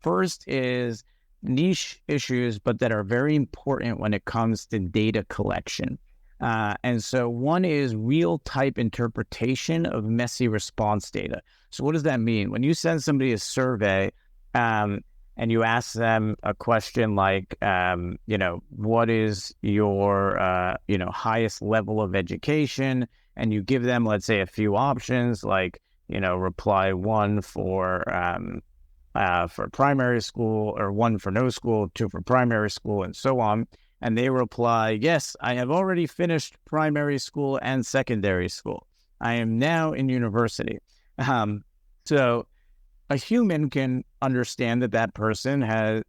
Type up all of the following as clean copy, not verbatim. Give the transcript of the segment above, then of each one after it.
First is niche issues, but that are very important when it comes to data collection. And so one is real type interpretation of messy response data. So what does that mean? When you send somebody a survey, and you ask them a question like, what is your, highest level of education? And you give them, let's say, a few options like, reply one for primary school, or one for no school, two for primary school, and so on. And they reply, yes, I have already finished primary school and secondary school. I am now in university. So a human can understand that that person has,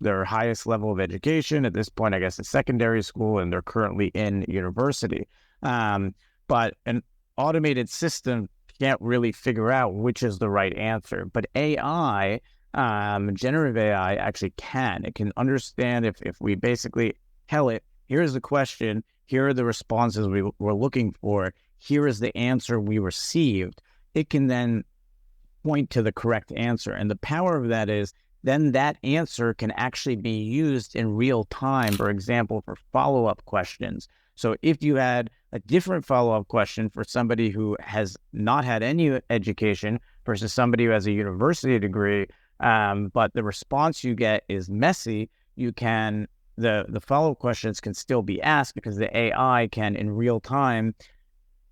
their highest level of education at this point, I guess, is secondary school, and they're currently in university. But an automated system can't really figure out which is the right answer. But AI, generative AI, actually can. It can understand if we basically tell it, here's the question, here are the responses we're looking for, here is the answer we received. It can then point to the correct answer. And the power of that is then that answer can actually be used in real time, for example, for follow-up questions. So if you had a different follow-up question for somebody who has not had any education versus somebody who has a university degree, but the response you get is messy, the follow-up questions can still be asked because the AI can in real time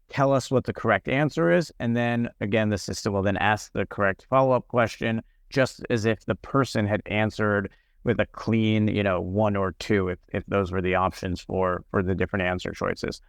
tell us what the correct answer is. And then again, the system will then ask the correct follow-up question, just as if the person had answered with a clean, one or two, if those were the options for the different answer choices.